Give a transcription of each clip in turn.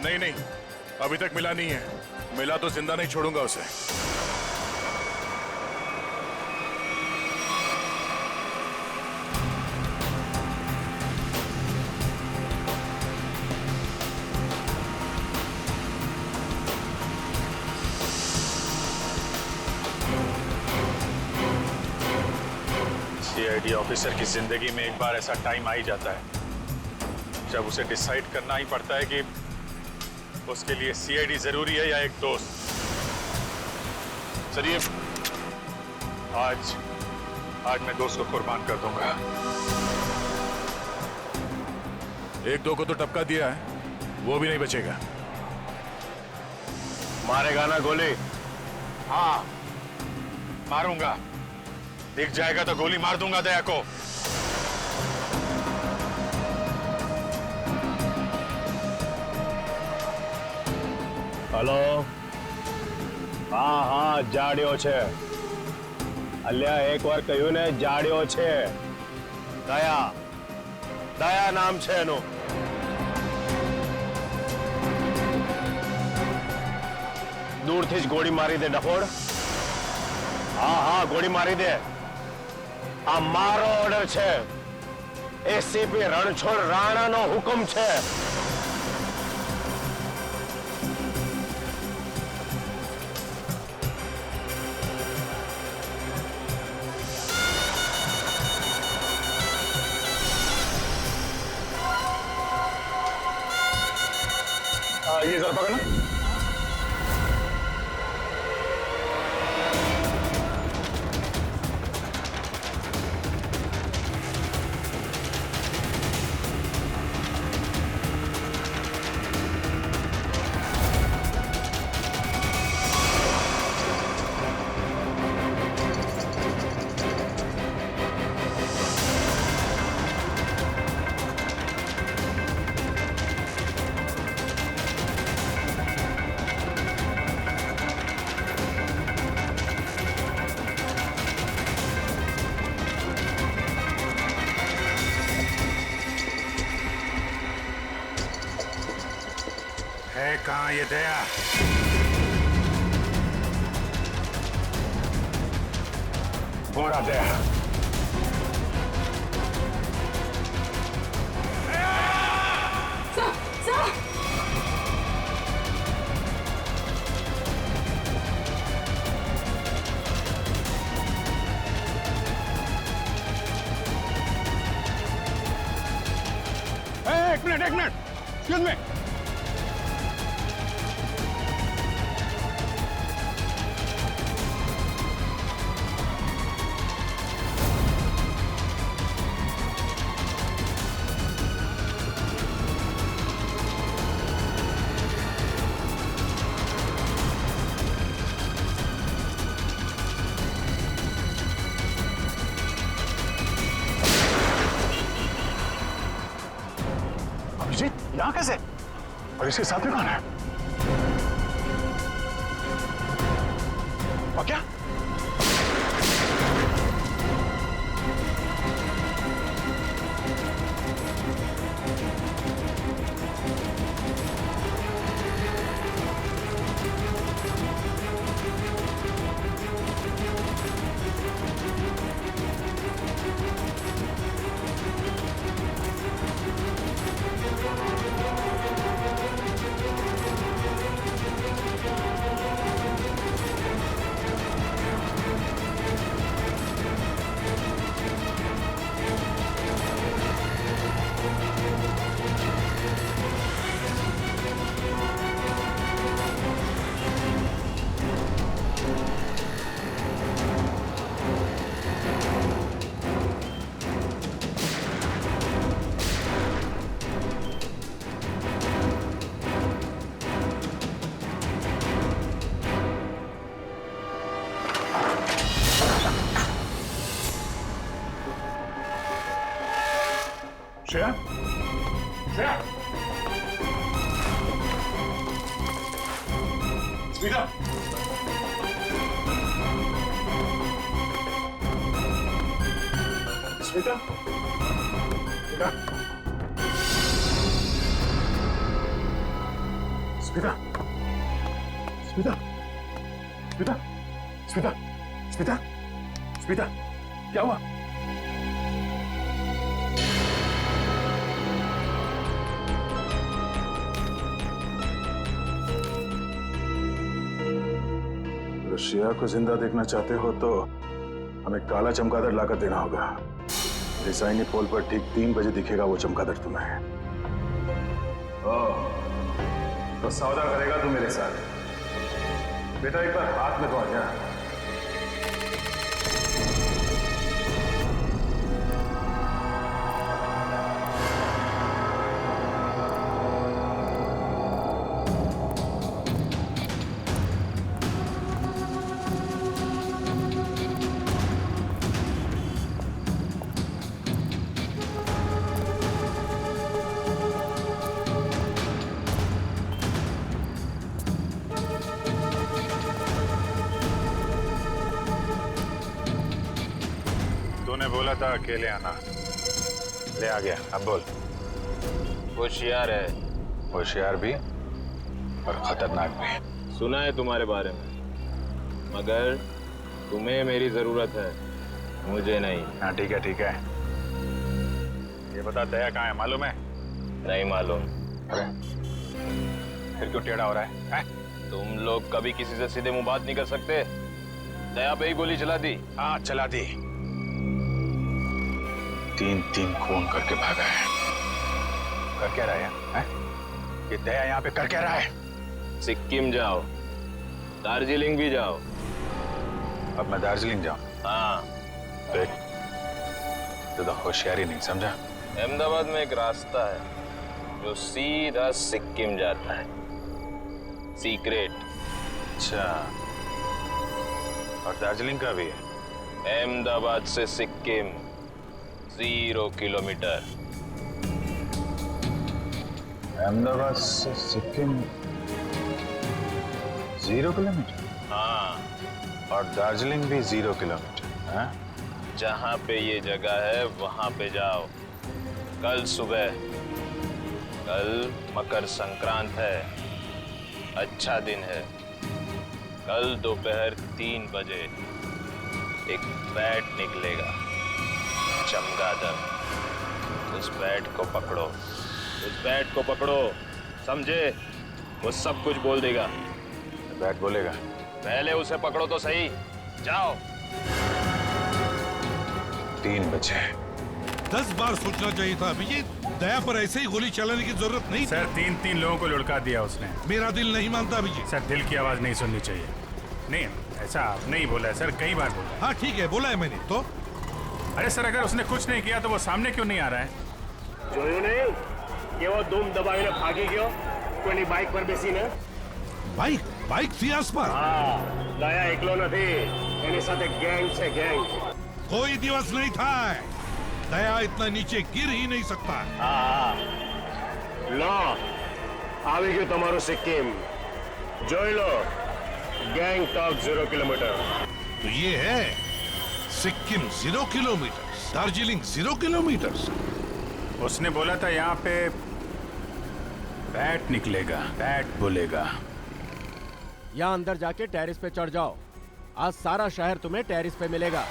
नहीं नहीं, अभी तक मिला नहीं है। मिला तो जिंदा नहीं छोड़ूंगा उसे। सीआईडी ऑफिसर की जिंदगी में एक बार ऐसा टाइम आ ही जाता है जब उसे डिसाइड करना ही पड़ता है कि उसके लिए सीआईडी जरूरी है या एक दोस्त। चलिए, आज मैं दोस्त को कुर्बान कर दूंगा। एक दो को तो टपका दिया है, वो भी नहीं बचेगा। मारेगा ना गोली? हाँ, मारूंगा। दिख जाएगा तो गोली मार दूंगा दया को। हेलो, हाँ हाँ, जाड्यो छे। अल्या एक बार कह્યું ને, जाड्यो छे। दया, दया नाम छे એનું। दूरથી જ ગોળી મારી દે ડફોડ। हाँ हाँ, गोली मारी दे। आ मारो ऑर्डर छे। एसीपी रणछोड़ राणा नो हुकुम छे। ये जरा पकड़ना। है कहाँ ये दया? बोरा दया। एक मिनट, एक्सक्यूज मी। अभिजीत, यहाँ कैसे? और इसके साथ में कौन है? और क्या? श्रेया, श्रेया, स्मिता, स्मिता, बेटा, स्मिता, स्मिता, स्मिता, स्मिता, स्मिता, स्मिता, क्या हुआ? रशिया को जिंदा देखना चाहते हो तो हमें काला चमगादड़ लाकर देना होगा। रिसाइनी पोल पर ठीक 3 बजे दिखेगा वो चमगादड़ तुम्हें। तो सौदा करेगा तू मेरे साथ। बेटा एक बार हाथ में तो आ जा। तूने बोला था अकेले आना, ले आ गया। अब बोल। होशियार है, होशियार भी और खतरनाक भी। सुना है तुम्हारे बारे में, मगर तुम्हें मेरी जरूरत है, मुझे नहीं। हाँ ठीक है ठीक है। ये बता दया कहाँ है, मालूम है? नहीं मालूम। अरे फिर क्यों टेढ़ा हो रहा है, हैं? तुम लोग कभी किसी से सीधे मुंह बात नहीं कर सकते। दया पे ही गोली चला दी। हाँ चला दी। 3 खून करके भागा है। कर क्या रहा है? ये दया यहाँ पे कर क्या रहा है? सिक्किम जाओ, दार्जिलिंग भी जाओ। अब मैं दार्जिलिंग जाऊं? हाँ। देख, तो होशियारी नहीं समझा। अहमदाबाद में एक रास्ता है जो सीधा सिक्किम जाता है, सीक्रेट। अच्छा, और दार्जिलिंग का भी है? अहमदाबाद से सिक्किम 0 किलोमीटर। अहमदाबाद से सिक्किम 0 किलोमीटर? हाँ, और दार्जिलिंग भी 0 किलोमीटर? हाँ? जहाँ पे ये जगह है वहां पे जाओ कल सुबह। कल मकर संक्रांत है, अच्छा दिन है। कल दोपहर 3 बजे एक बैट निकलेगा, चमगादड़। उस बैट को पकड़ो, उस बैट को पकड़ो, समझे? वो सब कुछ बोल देगा। बैट बोलेगा? पहले उसे पकड़ो तो सही। जाओ। 3 बजे। 10 बार सोचना चाहिए था अभिजीत। दया पर ऐसे ही गोली चलाने की जरूरत नहीं। सर 3 लोगों को लुढ़का दिया उसने। मेरा दिल नहीं मानता अभिजीत। सर दिल की आवाज नहीं सुननी चाहिए। नहीं ऐसा आपने ही बोला है सर, कई बार बोला है। हाँ ठीक है, बोला है मैंने तो। अरे सर अगर उसने कुछ नहीं किया तो वो सामने क्यों नहीं आ रहा है? જોયું નહીં કે वो धूम दबाવીને ભાગી ગયો કોઈની બાઇક પર બેસીને? बाइक थी आसपास। હા, દયા એકલો નથી, એની સાથે ગેંગ છે, ગેંગ। कोई दिवस नहीं था। दया इतना नीचे गिर ही नहीं सकता। હા, લો આવી ગયું તમારું સિક્કિમ, જોઈ લો। Gang talk 0 kilometre. तो ये है सिक्किम 0 किलोमीटर, दार्जिलिंग 0 किलोमीटर। उसने बोला था यहाँ पे बैट निकलेगा, बैट बोलेगा। यहाँ अंदर जाके टेरिस पे चढ़ जाओ। आज सारा शहर तुम्हें टेरिस पे मिलेगा।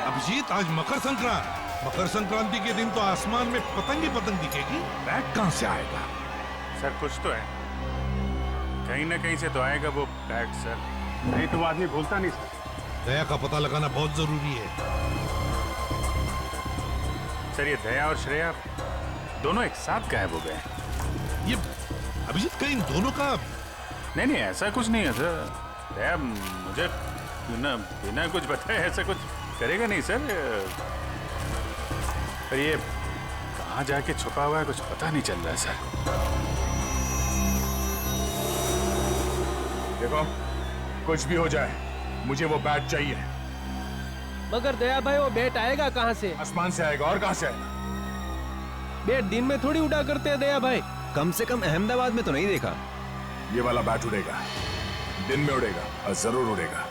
अभिजीत, आज मकर संक्रांति। मकर संक्रांति के दिन तो आसमान में पतंग ही पतंग दिखेगी। बैट कहाँ से आएगा? सर कुछ तो है, कहीं ना कहीं से तो आएगा वो बैट सर। नहीं तो वो आदमी भूलता नहीं सर। दया का पता लगाना बहुत जरूरी है। सर ये दया और श्रेया दोनों एक साथ गायब हो गए। ये अभिजीत, कहीं इन दोनों का? नहीं नहीं ऐसा कुछ नहीं है सर। दया मुझे बिना कुछ बताए ऐसा कुछ करेगा नहीं सर। पर ये कहाँ जाके छुपा हुआ है कुछ पता नहीं चल रहा है सर। देखो कुछ भी हो जाए मुझे वो बैट चाहिए। मगर दया भाई वो बैट आएगा कहाँ से? आसमान से आएगा और कहां से आएगा? बैट दिन में थोड़ी उड़ा करते हैं दया भाई। कम से कम अहमदाबाद में तो नहीं देखा। ये वाला बैट उड़ेगा, दिन में उड़ेगा और जरूर उड़ेगा।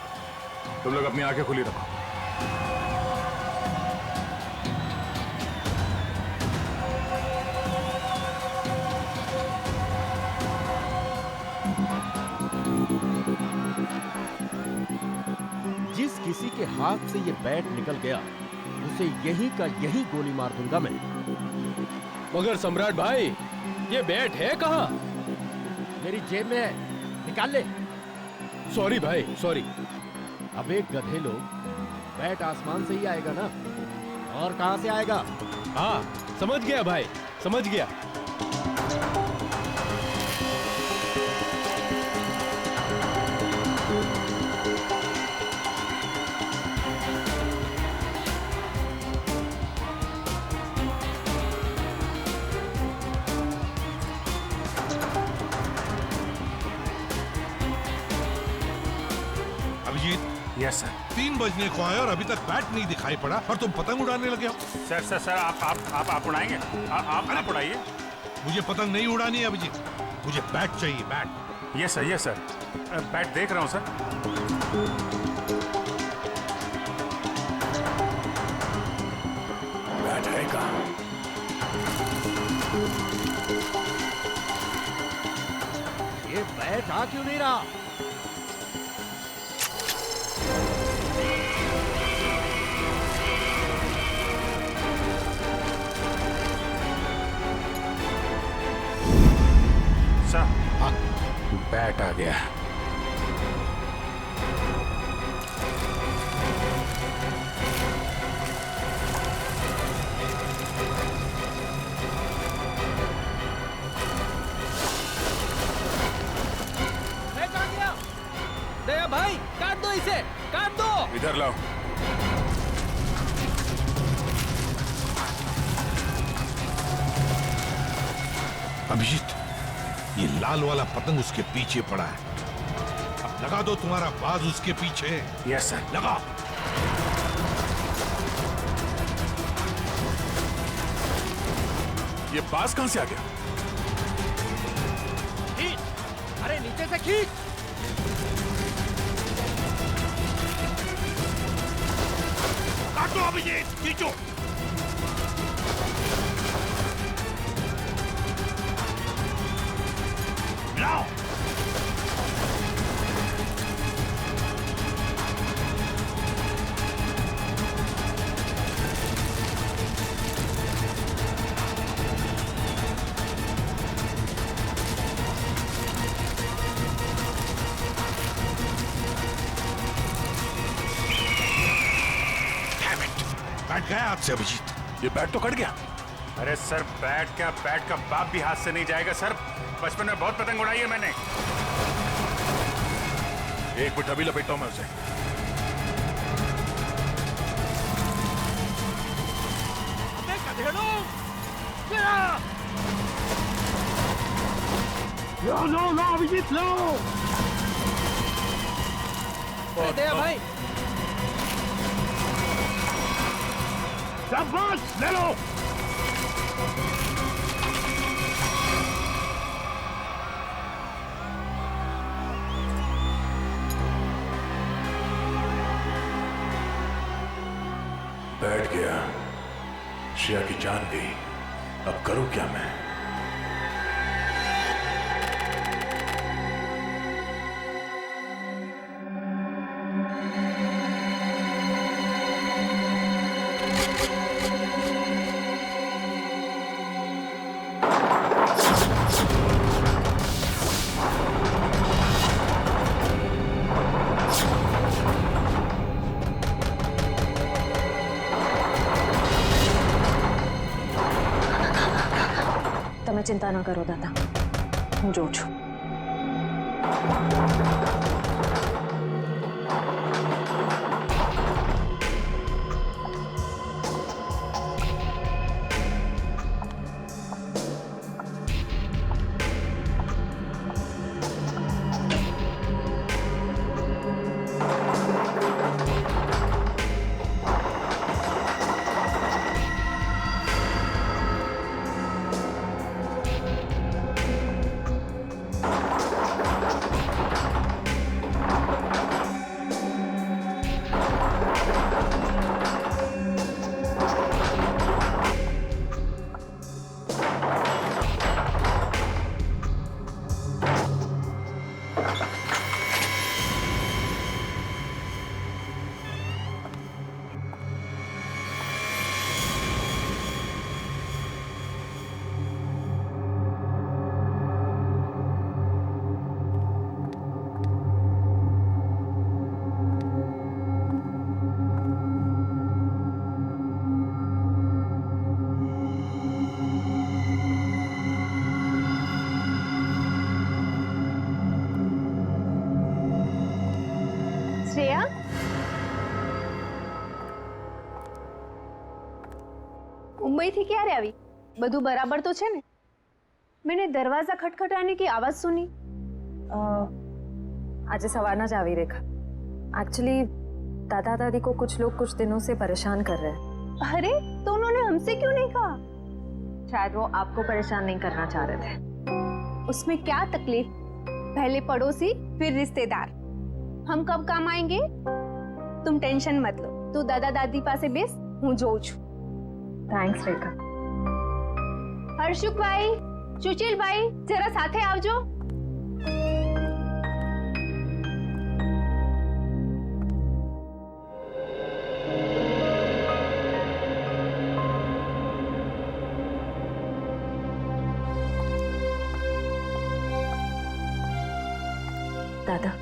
तुम लोग अपनी आंखें खुली रखो। जिस किसी के हाथ से ये बैट निकल गया उसे यहीं का यहीं गोली मार दूंगा मैं। मगर सम्राट भाई ये बैट है कहाँ? मेरी जेब में है, निकाल ले। सॉरी भाई सॉरी। अबे गधे लोग, बैट आसमान से ही आएगा ना, और कहां से आएगा? हाँ समझ गया भाई, समझ गया। Abhijit, yes sir. 3 बजने को आए और अभी तक बैट नहीं दिखाई पड़ा और तुम पतंग उड़ाने लगे हो। सर सर सर आप उड़ाएंगे? आप उड़ाइए। मुझे पतंग नहीं उड़ानी है अभिजीत, मुझे बैट चाहिए, बैट। Yes sir. बैट देख रहा हूँ सर। बैट है कहाँ? ये बैट आ क्यों नहीं रहा? सर बैट आ गया। बैट आ गया। दया भाई काट दो इसे, काट दो। इधर लाओ। अभिजीत, ये लाल वाला पतंग उसके पीछे पड़ा है, अब लगा दो तुम्हारा बाज उसके पीछे। Yes sir. लगा। ये बास कहां से आ गया? खींच, अरे नीचे से खींच। काटो अभिजीत, खींचो। लाओ। बैठ गया हाथ से अभिजीत। ये बैट तो कट गया। अरे सर बैट का बाप भी हाथ से नहीं जाएगा सर। बचपन में बहुत पतंग उड़ाई है मैंने। एक मिनट अभी लपेटता हूं मैं उसे। लो अभिजीत लो। दया भाई शाबाश, ले लो। बैठ गया, श्रेया की जान गई। अब करूं क्या मैं? તમે ચિંતા ન કરો દાદા, હું જોઉં છું. શ્રેયા मुंबई थी क्यारे आवी? बधु बराबर तो छे ने? मैंने दरवाजा खटखटाने की आवाज सुनी। आज सवारना ज आवी रेखा। एक्चुअली दादा दादी को कुछ लोग कुछ दिनों से परेशान कर रहे हैं। अरे तो उन्होंने हमसे क्यों नहीं कहा? शायद वो आपको परेशान नहीं करना चाह रहे थे। उसमें क्या तकलीफ? पहले पड़ोसी फिर रिश्तेदार, हम कब काम आएंगे? तुम टेंशन मत लो, तू दादा दादी पासे बेस, हूँ जोઉં છું। थैंक्स रेखा। हर्षुक भाई, सुशील भाई, जरा साथे आवजो। दादा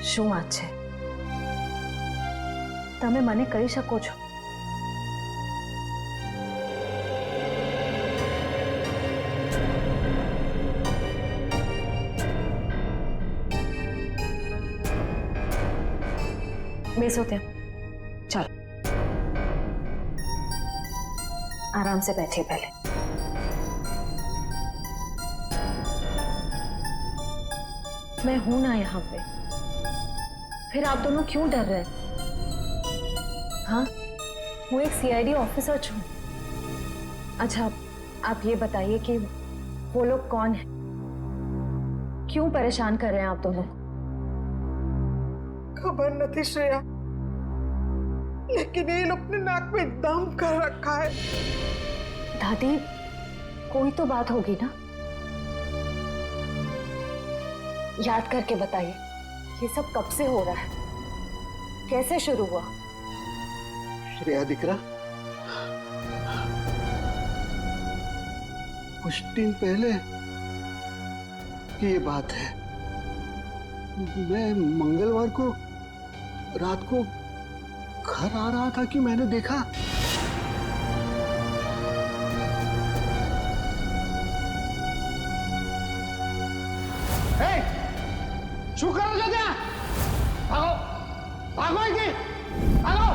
શું વાત છે? તમે મને કહી શકો છો? બેસો ત્યાં, ચાલો आराम से बैठिए पहले। मैं हूं ना यहाँ पे, फिर आप दोनों क्यों डर रहे हैं? हाँ, वो एक सीआईडी ऑफिसर छूं। अच्छा, आप ये बताइए कि वो लोग कौन हैं? क्यों परेशान कर रहे हैं आप दोनों को? खबर नहीं श्रेया, लेकिन ये लोग ने नाक में दम कर रखा है। दादी, कोई तो बात होगी ना? याद करके बताइए, ये सब कब से हो रहा है? कैसे शुरू हुआ? श्रेया दिकरा, कुछ दिन पहले की ये बात है। मैं मंगलवार को रात को घर आ रहा था कि मैंने देखा शू करो जो क्या? भागो भागो इनकी, भागो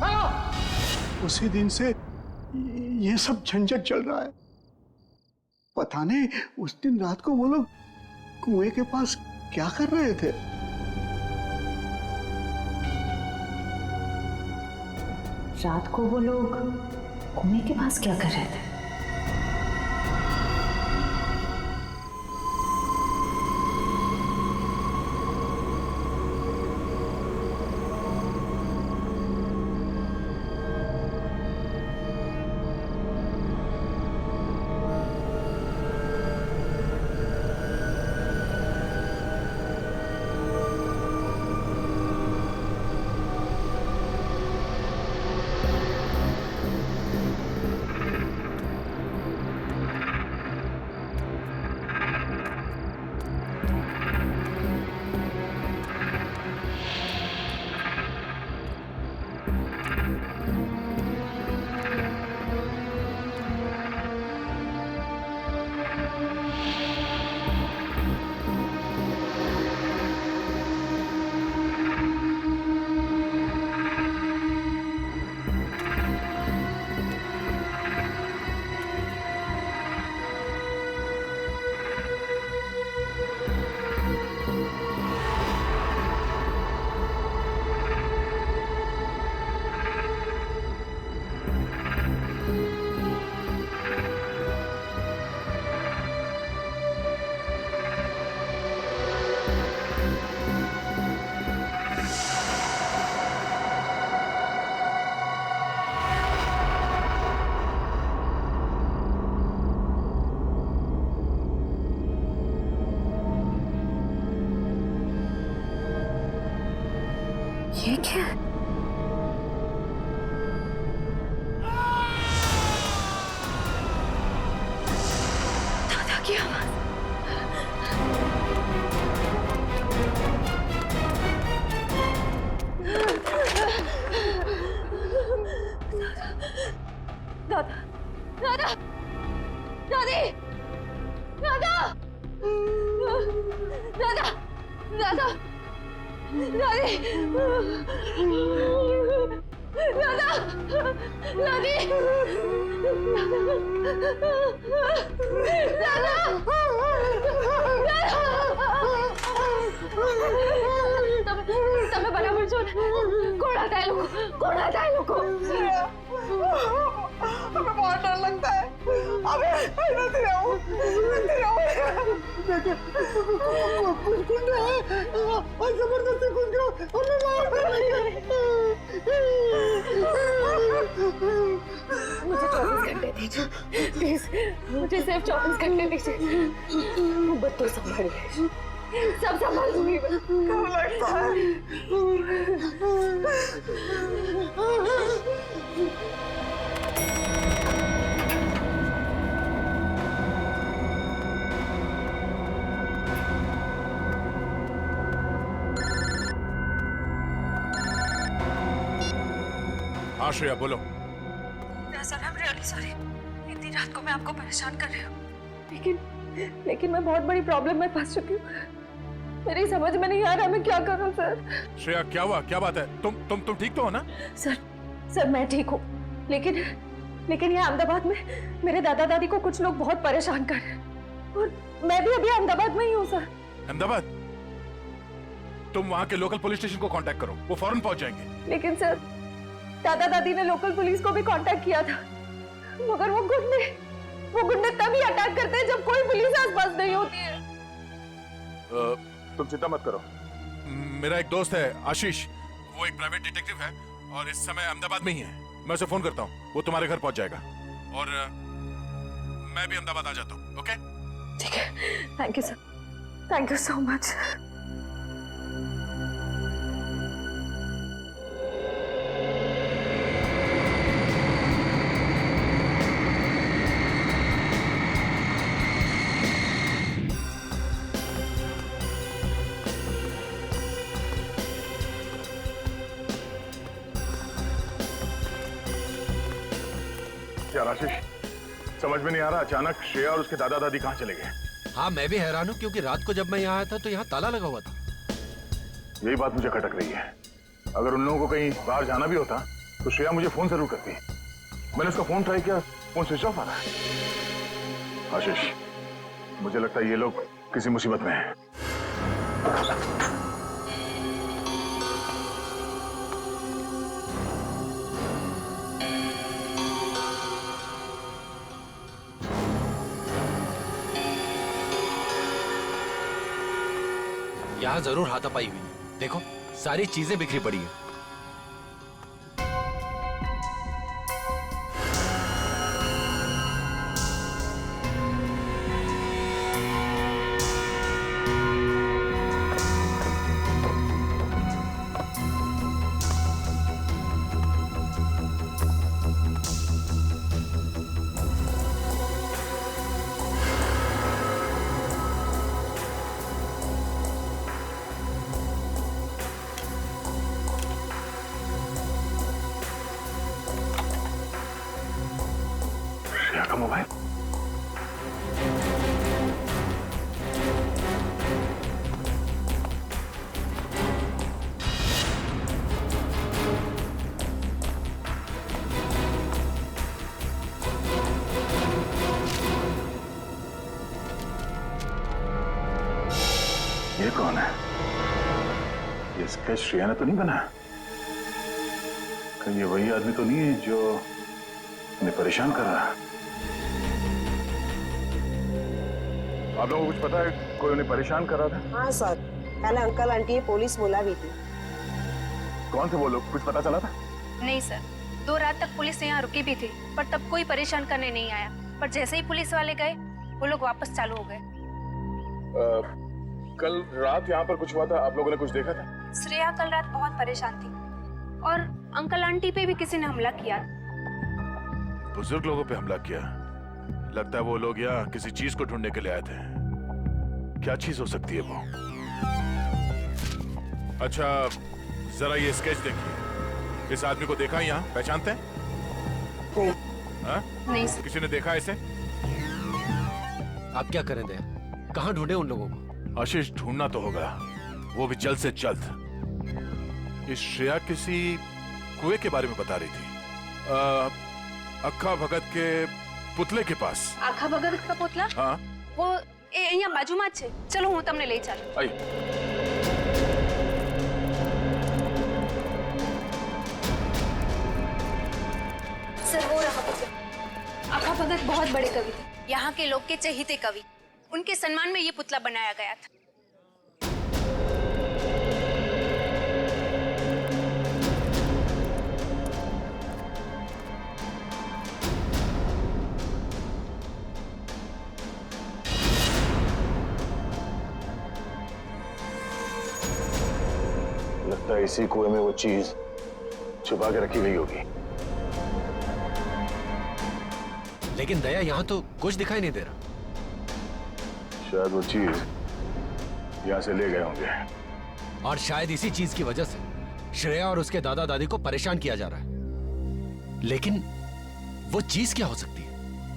भागो। उसी दिन से ये सब झंझट चल रहा है। पता नहीं उस दिन रात को वो लोग कुएं के पास क्या कर रहे थे। रात को वो लोग कुएं के पास क्या कर रहे थे? ये क्या है? दादा की आवाज। दादा, दादा, दादी, दादा, दादा, दादा, दादी दादा दादी તમે બરાબર છો ને? કોણ હતા એ લોકો? કોણ હતા એ લોકો? हमें बहुत डर लगता है। अबे नहीं रहो, नहीं रहो। कुछ गुंडे हैं और जबरदस्ती घुस गए, हमें मार डालेंगे। मुझे 24 घंटे दीजिए प्लीज, मुझे सिर्फ 24 घंटे दीजिए। बच्चों संभालिए, सब संभाल लूंगी मैं। कब लगता है? हाँ श्रेया बोलो। Sir I am really sorry, इतनी रात को मैं आपको परेशान कर रही हूँ, लेकिन मैं बहुत बड़ी प्रॉब्लम में फंस चुकी हूँ। मेरी समझ में नहीं आ रहा मैं क्या करूँ सर। श्रेया क्या हुआ, क्या बात है? तुम ठीक तो हो ना? सर मैं ठीक हूँ, लेकिन यहाँ अहमदाबाद में मेरे दादा दादी को कुछ लोग बहुत परेशान कर रहे हैं और मैं भी अभी अहमदाबाद में ही हूँ सर। अहमदाबाद? तुम वहाँ के लोकल पुलिस स्टेशन को कांटेक्ट करो, वो फौरन पहुंच जाएंगे। लेकिन सर दादा दादी ने लोकल पुलिस को भी कांटेक्ट किया था, मगर वो गुंडे तभी अटैक करते हैं जब कोई पुलिस आसपास नहीं होती है। तुम चिंता मत करो, मेरा एक दोस्त है आशीष, वो एक प्राइवेट डिटेक्टिव है और इस समय अहमदाबाद में ही है। मैं उसे फोन करता हूँ, वो तुम्हारे घर पहुंच जाएगा और मैं भी अहमदाबाद आ जाता हूँ। ओके ठीक है, thank you sir, thank you so much. यार आशीष, समझ में नहीं आ रहा, अचानक श्रेया और उसके दादा दादी कहाँ चले गए? हाँ मैं भी हैरान हूँ, क्योंकि रात को जब मैं यहाँ आया था तो यहाँ ताला लगा हुआ था। यही बात मुझे खटक रही है। अगर उन लोगों को कहीं बाहर जाना भी होता तो श्रेया मुझे फोन जरूर करती। मैंने उसका फोन ट्राई किया, फोन स्विच ऑफ आ रहा है। आशीष, मुझे लगता है ये लोग किसी मुसीबत में हैं। यहाँ जरूर हाथापाई हुई है, देखो सारी चीजें बिखरी पड़ी है। का मोबाइल। ये कौन है? ये स्केच श्रेया ने तो नहीं बनाया? कहीं ये वही आदमी तो नहीं है जो उन्हें परेशान कर रहा है? आप लोगों को कुछ पता है कोई उन्हें परेशान कर रहा था? हाँ सर, कल अंकल आंटी पुलिस बुला भी थी। कौन थे वो लोग, कुछ पता चला था? नहीं सर, 2 रात तक पुलिस यहाँ रुकी भी थी, पर तब कोई परेशान करने नहीं आया। पर जैसे ही पुलिस वाले गए, वो लोग वापस चालू हो गए। कल रात यहाँ पर कुछ हुआ था, आप लोगों ने कुछ देखा था? श्रेया कल रात बहुत परेशान थी और अंकल आंटी पे भी किसी ने हमला किया। बुजुर्ग लोगों पे हमला किया? लगता है वो लोग यहाँ किसी चीज को ढूंढने के लिए आए थे। क्या चीज हो सकती है वो? अच्छा जरा ये स्केच देखिए, इस आदमी को देखा यहाँ, पहचानते हैं? नहीं सर। किसी ने देखा इसे? आप क्या करें दे, कहाँ ढूंढे उन लोगों को? आशीष ढूंढना तो होगा, वो भी जल्द से जल्द। ये श्रेया किसी कुएं के बारे में बता रही थी, अक्खा भगत के पुतले के पास। आखा भगत का पुतला? हाँ वो અહીંયા બાજુમાં જ છે. ચલો હું તમને લઈ ચાલું. आई। सर वो रहा पुतला. आखा भगत बहुत बड़े कवि थे, यहाँ के लोग के चहेते कवि. उनके सम्मान में ये पुतला बनाया गया था. लगता है इसी कुएं में वो चीज छुपा के रखी गई होगी। लेकिन दया यहाँ तो कुछ दिखाई नहीं दे रहा। शायद वो चीज यहाँ से ले गए होंगे। और शायद इसी चीज की वजह से श्रेया और उसके दादा दादी को परेशान किया जा रहा है। लेकिन वो चीज क्या हो सकती है?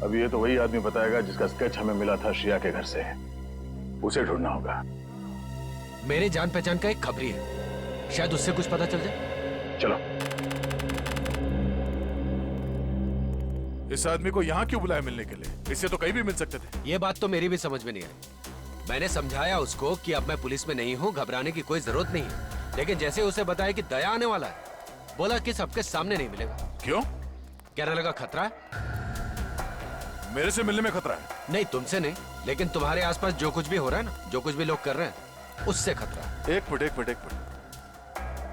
अब ये तो वही आदमी बताएगा जिसका स्केच हमें मिला था श्रेया के घर से। उसे ढूंढना होगा। मेरे जान पहचान का एक खबरी है, शायद उससे कुछ पता चल जाए। चलो। इस आदमी को यहाँ क्यों बुलाया मिलने के लिए? इससे तो कहीं भी मिल सकते थे। ये बात तो मेरी भी समझ में नहीं आई। मैंने समझाया उसको कि अब मैं पुलिस में नहीं हूँ, घबराने की कोई जरूरत नहीं है। लेकिन जैसे उसे बताया कि दया आने वाला है, बोला कि सबके सामने नहीं मिलेगा। क्यों? कहने लगा खतरा है। मेरे से मिलने में खतरा है? नहीं, तुमसे नहीं, लेकिन तुम्हारे आसपास जो कुछ भी हो रहा है ना, जो कुछ भी लोग कर रहे हैं, उससे खतरा है। एक मिनट।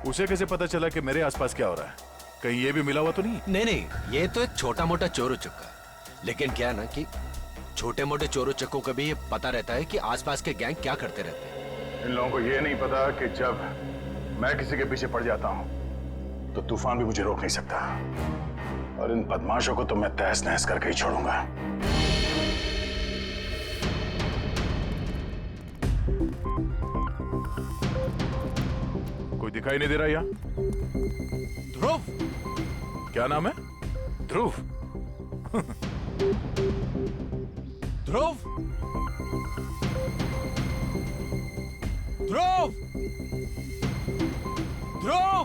उसे कैसे पता चला कि मेरे आसपास क्या हो रहा है? कहीं ये भी मिला हुआ तो नहीं? नहीं, ये तो एक छोटा मोटा चोर उचक्का है। लेकिन क्या है ना कि छोटे मोटे चोर उचक्कों को भी ये पता रहता है कि आसपास के गैंग क्या करते रहते हैं। इन लोगों को ये नहीं पता कि जब मैं किसी के पीछे पड़ जाता हूँ तो तूफान भी मुझे रोक नहीं सकता। और इन बदमाशों को तो मैं तहस नहस करके ही छोड़ूंगा। कोई दिखाई नहीं दे रहा यहाँ? ध्रुव? क्या नाम है? ध्रुव? ध्रुव? ध्रुव? ध्रुव?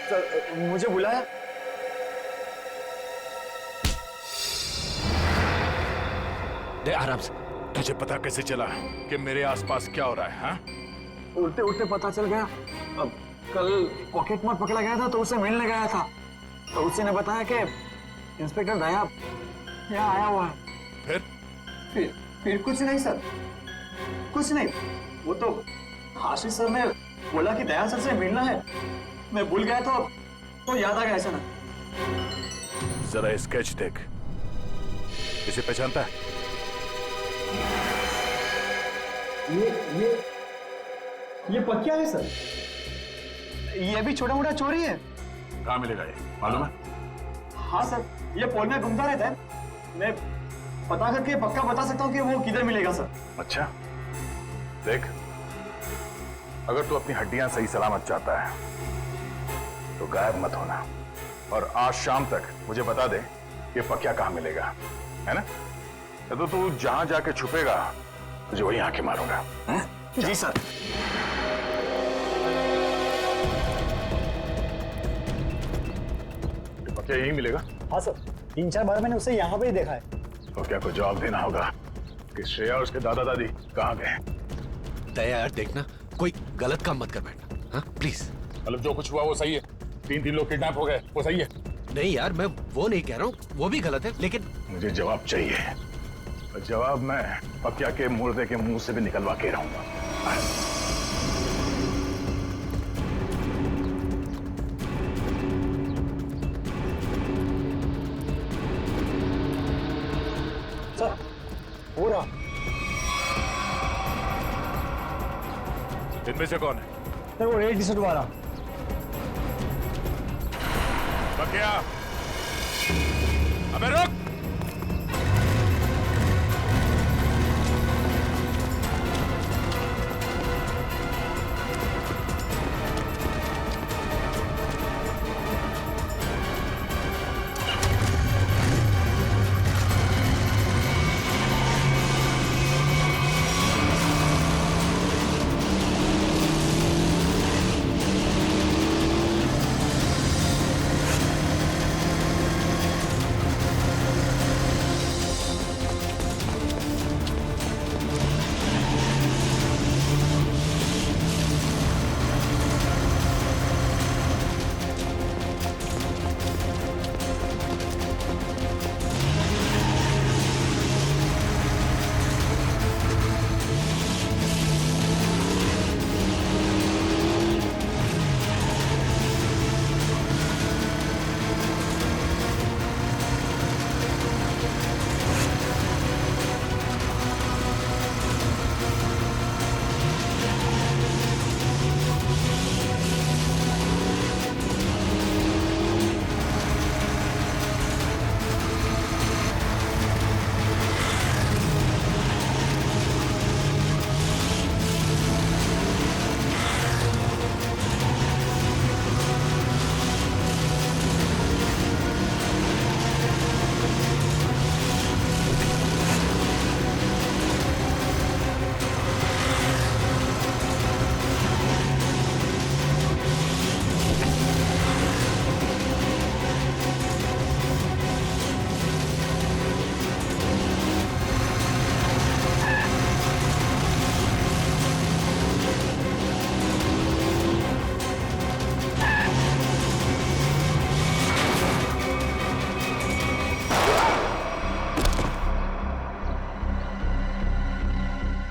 सर, मुझे बुलाया? दे आराम से। तुझे पता कैसे चला कि मेरे आसपास क्या हो रहा है? हाँ? उड़ते उड़ते पता चल गया। अब कल पॉकेट मार पकड़ा गया था तो उसे मिलने गया था, तो उसी ने बताया कि इंस्पेक्टर दया यहाँ आया हुआ है। फिर कुछ नहीं सर, कुछ नहीं। वो तो आशीष सर ने बोला कि दया सर से मिलना है। मैं भूल गया तो याद आ गया। ऐसा ना, जरा स्केच देख। इसे पहचानता है? ये पक्का है सर। ये भी छोटा मोटा चोरी है। कहाँ मिलेगा ये, मालूम है? हाँ सर, ये पोल में घूमता रहता है। मैं पता करके पक्का बता सकता हूँ कि वो किधर मिलेगा सर। अच्छा, देख, अगर तू अपनी हड्डियां सही सलामत चाहता है तो गायब मत होना, और आज शाम तक मुझे बता दे कि पक्या कहाँ मिलेगा, है ना? तो तू जहां जाके छुपेगा तुझे वहीं आके मारूंगा। जी सर। पक्या यहीं मिलेगा? हाँ सर, 3-4 बार मैंने उसे यहाँ पे ही देखा है। पक्या को जवाब देना होगा कि श्रेया और उसके दादा दादी कहाँ गए। दया यार, देखना कोई गलत काम मत कर बैठना, हाँ प्लीज। मतलब जो कुछ हुआ वो सही है? 3 लोग किडनैप हो गए, वो सही है? नहीं यार, मैं वो नहीं कह रहा हूँ, वो भी गलत है, लेकिन मुझे जवाब चाहिए, और जवाब मैं पक्या के मुर्दे के मुंह से भी निकलवा के रहूंगा। सर, हो रहा। इनमें से कौन है? सर, वो रेड टी-शर्ट वाला। पक्या, अबे रुक!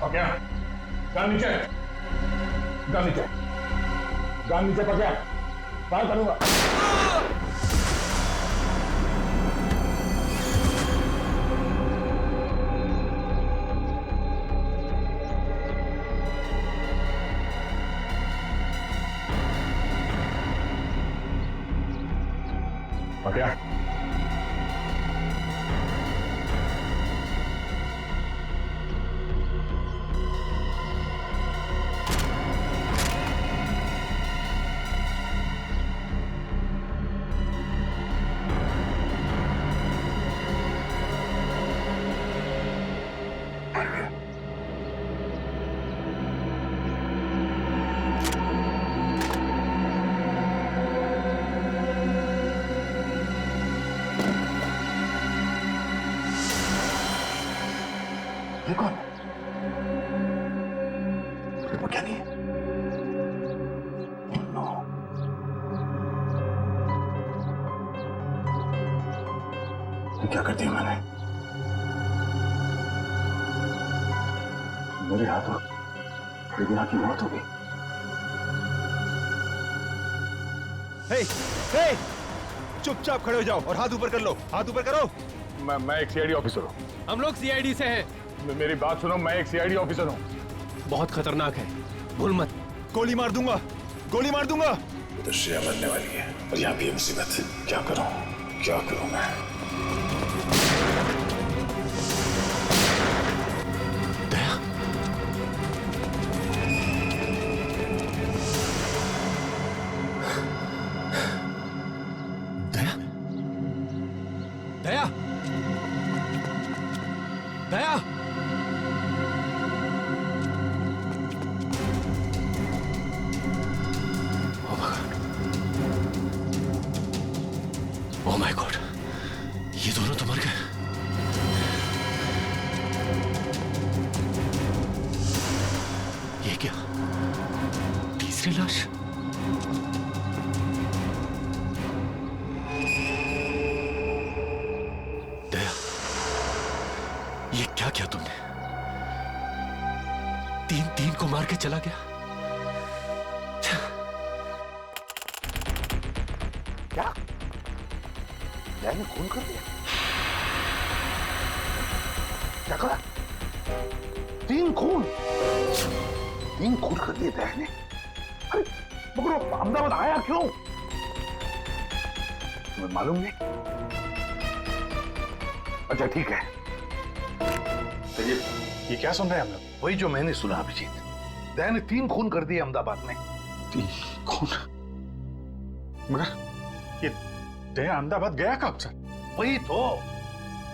पक्या, गान नीचे, गान नीचे, गान नीचे पक्या, फायर करूंगा। पक्या, ये कौन? ये पक्या नहीं है। Oh no. ये क्या कर दिया मैंने? मेरे हाथों बेबिया की मौत हो गई। हे, हे, चुपचाप खड़े हो जाओ और हाथ ऊपर कर लो, हाथ ऊपर करो। मैं एक सीआईडी ऑफिसर हूँ। हम लोग सीआईडी से हैं। मेरी बात सुनो, मैं एक सीआईडी ऑफिसर हूँ। बहुत खतरनाक है, भूल मत। गोली मार दूंगा, गोली मार दूंगा। तो श्रेया मरने वाली है और यहाँ भी मुसीबत। क्या करूँ, क्या करूँ मैं? दया, दया, दया, दया, ओह माय गॉड, ये दोनों तो मर गए। ये क्या, तीसरी लाश? दया, ये क्या किया तुमने? तीन को मार के चला गया। क्या? दया ने खून कर दिया? क्या करा? 3 खून? 3 खून कर दिए दया ने? अरे मगर वो अहमदाबाद आया क्यों? तुम्हें मालूम नहीं? अच्छा ठीक है। तो ये क्या सुन रहे हैं हम लोग? वही जो मैंने सुना अभिजीत, दया ने 3 खून कर दिए अहमदाबाद में। 3 खून? मगर ये दया अहमदाबाद गया कब सर? वही तो,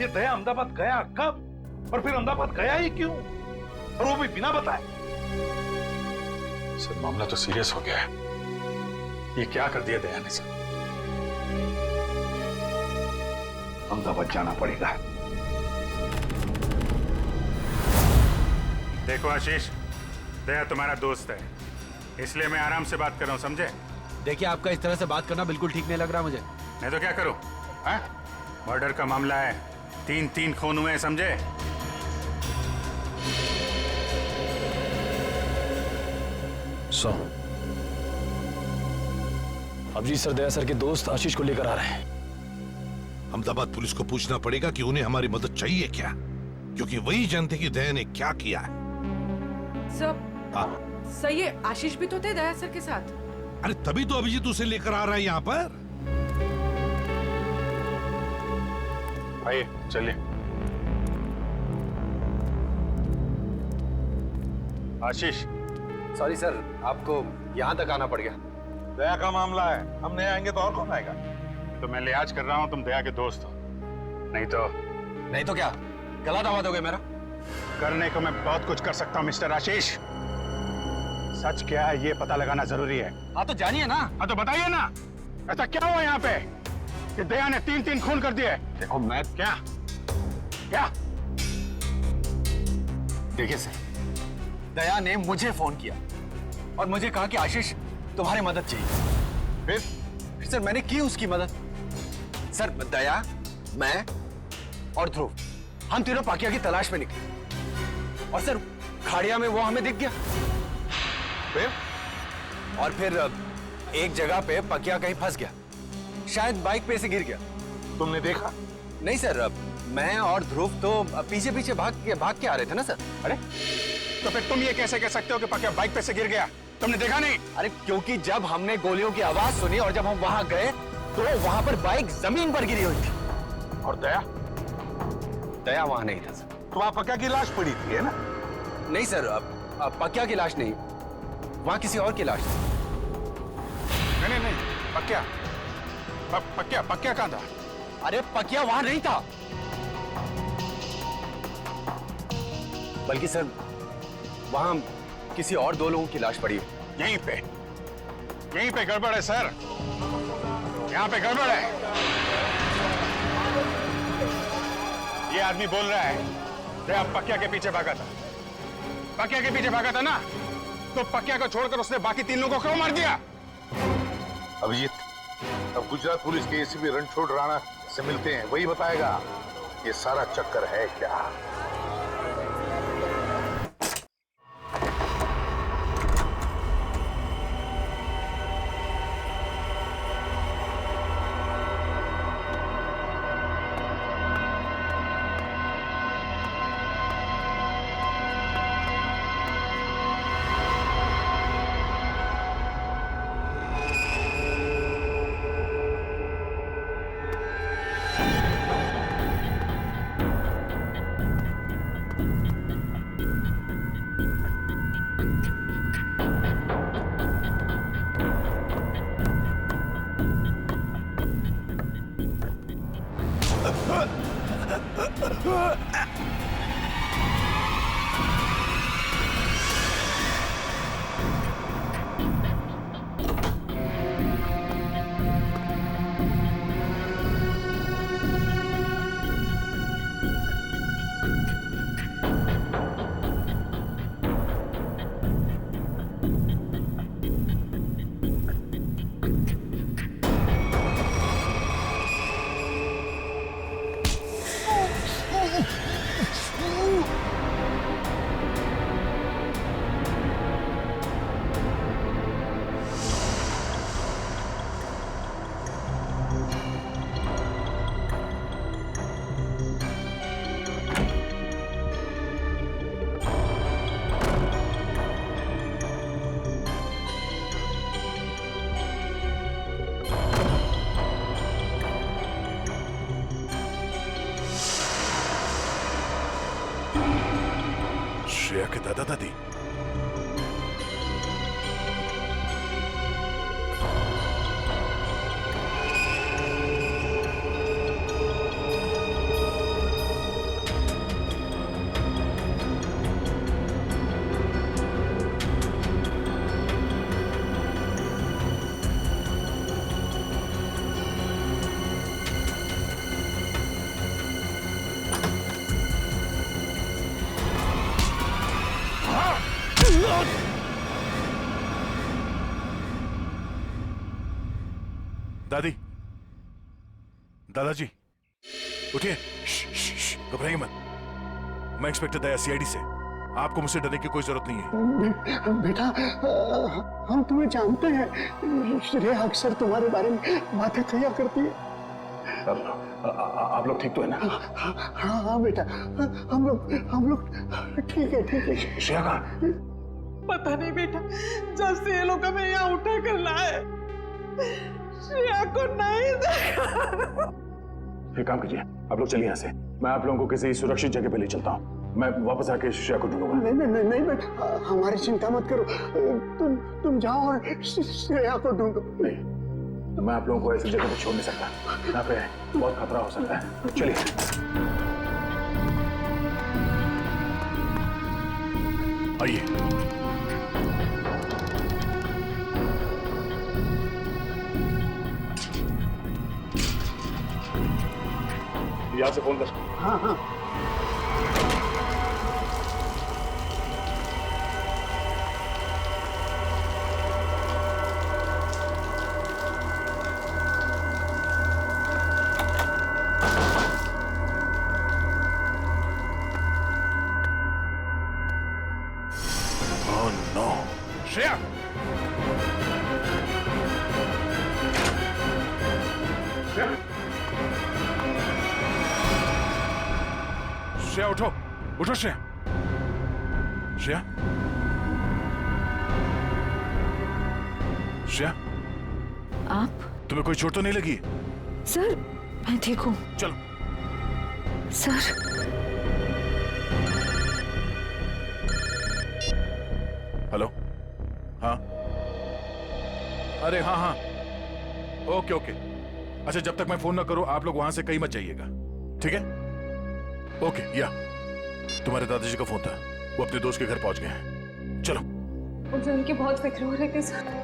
ये दया अहमदाबाद गया कब और फिर अहमदाबाद गया ही क्यों, और वो भी बिना बताए? सर मामला तो सीरियस हो गया है। ये क्या कर दिया दया ने सर? अहमदाबाद जाना पड़ेगा। देखो आशीष, दया तुम्हारा दोस्त है, इसलिए मैं आराम से बात कर रहा हूँ, समझे? देखिए, आपका इस तरह से बात करना बिल्कुल ठीक नहीं लग रहा मुझे। नहीं तो क्या करूं? हाँ? मर्डर का मामला है, 3 खून हुए हैं, समझे? अभिजीत सर दया सर के दोस्त आशीष को लेकर आ रहे हैं। अहमदाबाद पुलिस को पूछना पड़ेगा कि उन्हें हमारी मदद चाहिए क्या, क्योंकि वही जानते कि दया ने क्या किया है। सर ये आशीष भी तो थे दया सर के साथ। अरे तभी तो अभिजीत उसे लेकर आ रहा है यहाँ पर। आइए चलिए। आशीष, सॉरी सर, आपको यहाँ तक आना पड़ गया। दया का मामला है, हम नहीं आएंगे तो और कौन आएगा? तो मैं लिहाज कर रहा हूँ, तुम दया के दोस्त हो। नहीं तो क्या गला दावा दोगे मेरा? करने को मैं बहुत कुछ कर सकता हूँ मिस्टर आशीष। सच क्या है ये पता लगाना जरूरी है। हाँ तो जानिए ना। हाँ तो बताइए ना, ऐसा क्या हुआ यहाँ पे कि दया ने 3 खून कर दिए? देखो मैं क्या क्या देखिए सर, दया ने मुझे फोन किया और मुझे कहा कि आशीष तुम्हारी मदद चाहिए। फिर सर मैंने की उसकी मदद। सर दया, मैं और ध्रुव, हम तीनों पाकिया की तलाश में निकले और सर खाड़िया में वो हमें दिख गया। फिर? और फिर एक जगह पे पकिया कहीं फंस गया, शायद बाइक पे से गिर गया। तुमने देखा? नहीं सर, मैं और ध्रुव तो पीछे पीछे भाग के आ रहे थे ना सर। अरे तो फिर तुम ये कैसे कह सकते हो कि पकिया बाइक पे से गिर गया? तुमने देखा नहीं? अरे क्योंकि जब हमने गोलियों की आवाज सुनी और जब हम वहां गए तो वहां पर बाइक जमीन पर गिरी हुई थी। और दया? दया वहां नहीं था सर। तो वहां पकिया की लाश पड़ी थी, है ना? नहीं सर, पकिया की लाश नहीं, वहां किसी और की लाश थी। नहीं, पकिया पकिया कहां था? अरे पकिया वहां नहीं था, बल्कि सर वहां किसी और 2 लोगों की लाश पड़ी है। यहीं पे गड़बड़ है सर, यहां पे गड़बड़ है। ये आदमी बोल रहा है कि आप पकिया के पीछे भागा था। पकिया के पीछे भागा था ना, तो पकिया को छोड़कर उसने बाकी 3 लोगों को क्यों मार दिया? अभिजीत, अब गुजरात पुलिस के एसीपी रणछोड़ राणा से मिलते हैं, वही बताएगा ये सारा चक्कर है क्या। श्रेया के दादा दादी? दादी, दादाजी, उठिए। घबराइए मत, मैं इंस्पेक्टर दया, सीआईडी से। आपको मुझसे डरने की कोई जरूरत नहीं है। बेटा, हम तुम्हें जानते हैं। श्रेया अक्सर तुम्हारे बारे में बातें किया करती है। आप लोग ठीक तो है ना? हाँ बेटा, हम लोग ठीक है। श्रेया कहाँ? पता नहीं बेटा, जब से ये लोग हमें यहाँ उठा कर लाए, श्रेया को नहीं देखा। एक काम कीजिए, आप लोग चलिए यहाँ से। मैं आप लोगों को किसी सुरक्षित जगह पे ले चलता हूँ। मैं वापस आके श्रेया को ढूंढूंगा। नहीं बेटा, हमारी चिंता मत करो। तुम जाओ और श्रेया को ढूंढो। नहीं, मैं आप लोगों को ऐसी जगह पे छोड़ नहीं सकता। यहाँ पे बहुत खतरा हो सकता है। चलिए। आइए। यहाँ से फोन कर। हाँ। नो श्रेया, श्रेया उठो, उठो श्रेया, श्रेया, श्रेया, आप? तुम्हें कोई चोट तो नहीं लगी? सर मैं ठीक हूँ। चलो सर हेलो, हाँ, अरे हाँ हाँ, ओके ओके, अच्छा जब तक मैं फोन ना करूं आप लोग वहां से कहीं मत जाइएगा, ठीक है? ओके, या तुम्हारे दादाजी का फोन था, वो अपने दोस्त के घर पहुंच गए हैं। चलो। मुझे उनकी बहुत फिक्र हो रही थी सर।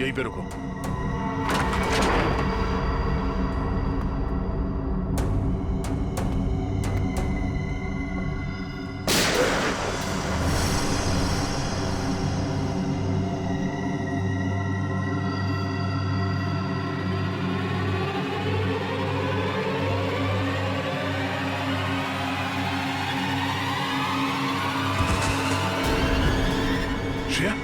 यहीं पे रुको। श्रेया,